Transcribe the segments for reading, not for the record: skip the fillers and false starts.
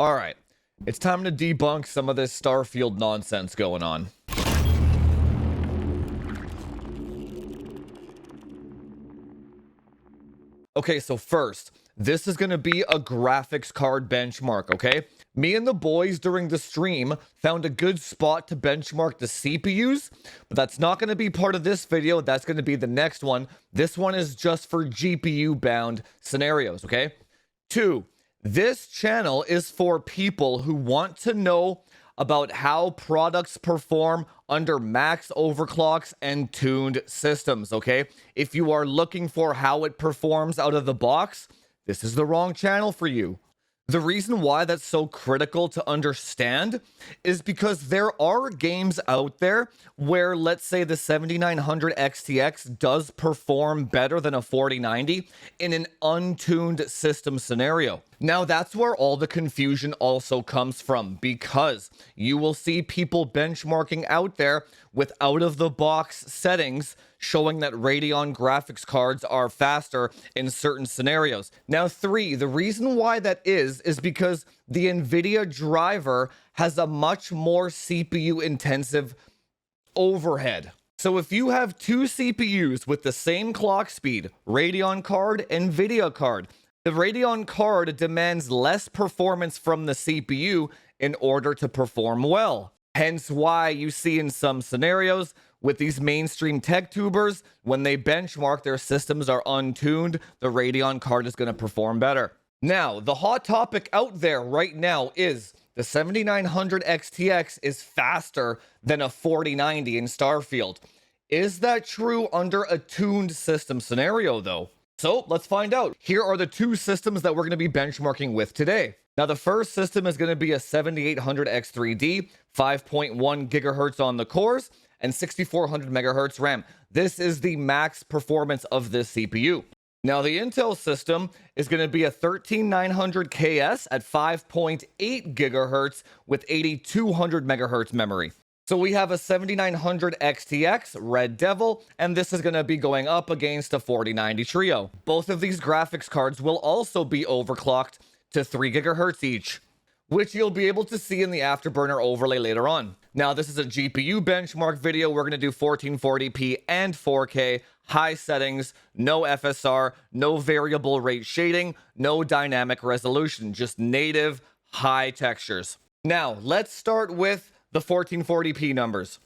All right, it's time to debunk some of this Starfield nonsense going on. Okay, so first, this is going to be a graphics card benchmark, okay? Me and the boys during the stream found a good spot to benchmark the CPUs, but that's not going to be part of this video. That's going to be the next one. This one is just for GPU-bound scenarios, okay? 2, this channel is for people who want to know about how products perform under max overclocks and tuned systems, okay? If you are looking for how it performs out of the box, this is the wrong channel for you. The reason why that's so critical to understand is because there are games out there where, let's say, the 7900 XTX does perform better than a 4090 in an untuned system scenario. Now, that's where all the confusion also comes from, because you will see people benchmarking out there with out-of-the-box settings showing that Radeon graphics cards are faster in certain scenarios. Now, 3, the reason why that is because the NVIDIA driver has a much more CPU-intensive overhead. So if you have 2 CPUs with the same clock speed, Radeon card, NVIDIA card, the Radeon card demands less performance from the CPU in order to perform well. Hence why you see in some scenarios with these mainstream tech tubers, when they benchmark, their systems are untuned, the Radeon card is going to perform better. Now, the hot topic out there right now is the 7900 XTX is faster than a 4090 in Starfield. Is that true under a tuned system scenario, though? So let's find out. Here are the 2 systems that we're going to be benchmarking with today. Now, the first system is going to be a 7800 X3D, 5.1 gigahertz on the cores, and 6400 megahertz RAM. This is the max performance of this CPU. Now, the Intel system is going to be a 13900 KS at 5.8 gigahertz with 8200 megahertz memory. So we have a 7900 XTX, Red Devil, and this is going to be going up against a 4090 Trio. Both of these graphics cards will also be overclocked to 3 gigahertz each, which you'll be able to see in the Afterburner overlay later on. Now, this is a GPU benchmark video. We're going to do 1440p and 4K, high settings, no FSR, no variable rate shading, no dynamic resolution, just native high textures. Now, let's start with the 1440p numbers.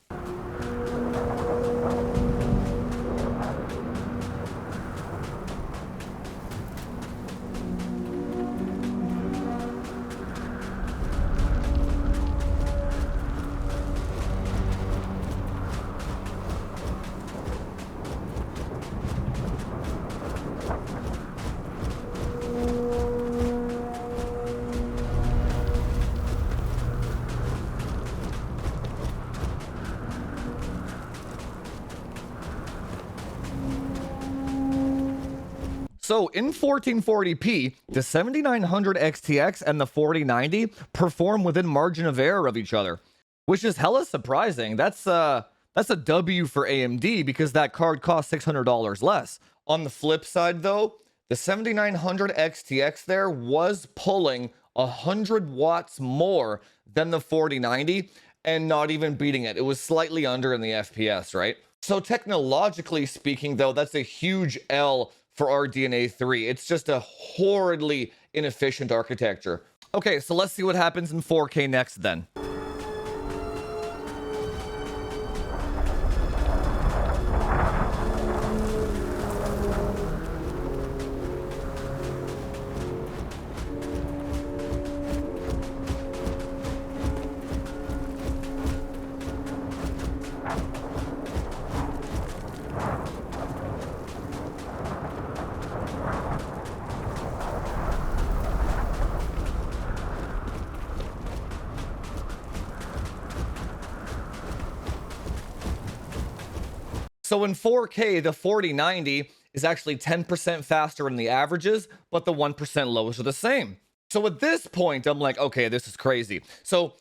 So in 1440p, the 7900 XTX and the 4090 perform within margin of error of each other, which is hella surprising. That's a W for AMD because that card costs $600 less. On the flip side, though, the 7900 XTX there was pulling 100 watts more than the 4090 and not even beating it. It was slightly under in the FPS, right? So technologically speaking, though, that's a huge L for RDNA 3. It's just a horridly inefficient architecture. Okay, so let's see what happens in 4K next then. So in 4K, the 4090 is actually 10% faster in the averages, but the 1% lows are the same. So at this point, I'm like, okay, this is crazy. So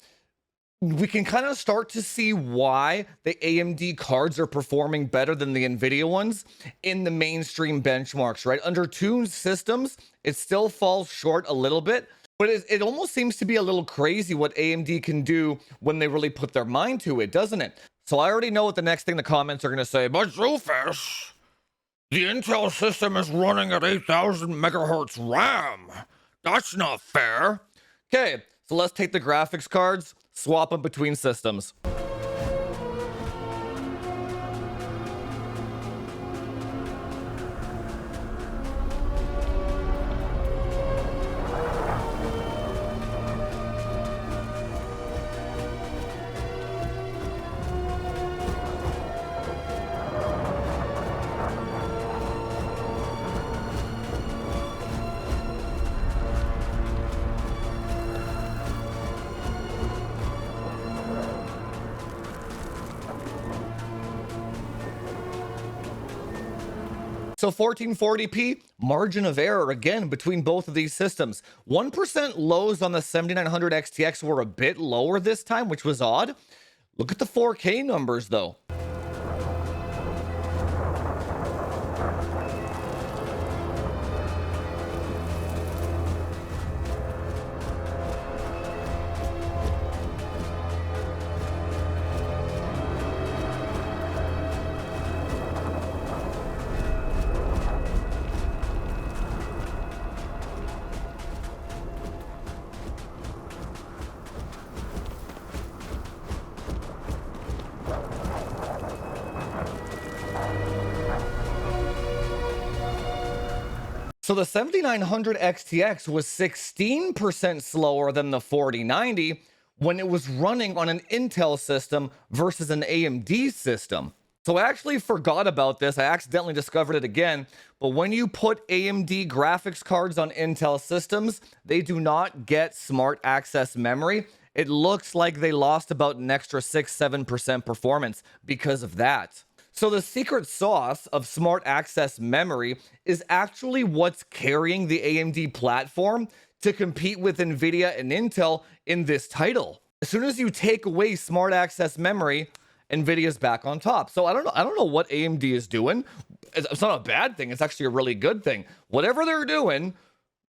we can kind of start to see why the AMD cards are performing better than the NVIDIA ones in the mainstream benchmarks, right? Under tuned systems, it still falls short a little bit, But it almost seems to be a little crazy what AMD can do when they really put their mind to it, doesn't it? So I already know what the next thing the comments are going to say. But Zoofus, the Intel system is running at 8,000 megahertz RAM. That's not fair. Okay, so let's take the graphics cards, swap them between systems. So 1440p, margin of error again between both of these systems. 1% lows on the 7900 XTX were a bit lower this time, which was odd. Look at the 4K numbers though. So the 7900 XTX was 16% slower than the 4090 when it was running on an Intel system versus an AMD system. So I actually forgot about this. I accidentally discovered it again. But when you put AMD graphics cards on Intel systems, they do not get smart access memory. It looks like they lost about an extra 6-7% performance because of that. So the secret sauce of smart access memory is actually what's carrying the AMD platform to compete with NVIDIA and Intel in this title. As soon as you take away smart access memory, NVIDIA's back on top. So I don't know what AMD is doing. It's not a bad thing. It's actually a really good thing. Whatever they're doing,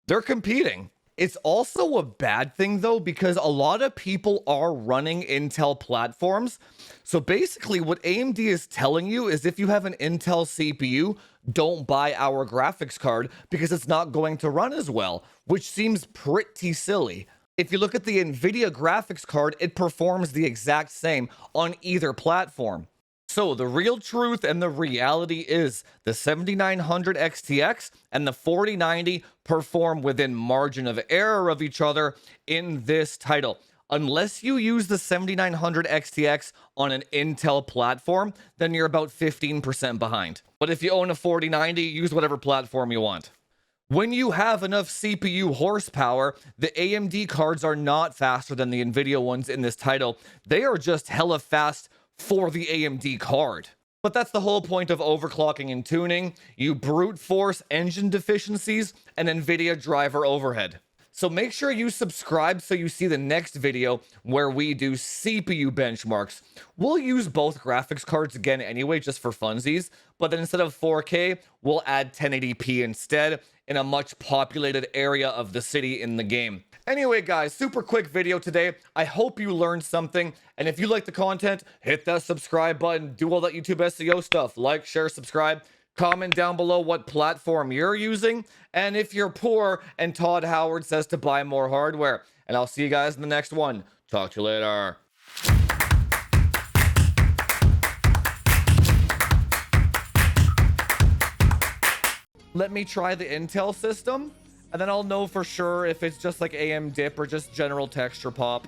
they're competing. It's also a bad thing though, because a lot of people are running Intel platforms. So basically what AMD is telling you is if you have an Intel CPU, don't buy our graphics card because it's not going to run as well, which seems pretty silly. If you look at the NVIDIA graphics card, it performs the exact same on either platform. So the real truth and the reality is the 7900 XTX and the 4090 perform within margin of error of each other in this title. Unless you use the 7900 XTX on an Intel platform, then you're about 15% behind. But if you own a 4090, use whatever platform you want. When you have enough CPU horsepower, the AMD cards are not faster than the NVIDIA ones in this title. They are just hella fast for the AMD card. But that's the whole point of overclocking and tuning. You brute force engine deficiencies and NVIDIA driver overhead. So make sure you subscribe so you see the next video where we do CPU benchmarks. We'll use both graphics cards again anyway, just for funsies, but then instead of 4K, we'll add 1080p instead in a much populated area of the city in the game. Anyway, guys, super quick video today. I hope you learned something. And if you like the content, hit that subscribe button. Do all that YouTube SEO stuff. Like, share, subscribe. Comment down below what platform you're using. And if you're poor and Todd Howard says to buy more hardware. And I'll see you guys in the next one. Talk to you later. Let me try the Intel system, and then I'll know for sure if it's just like AM dip or just general texture pop.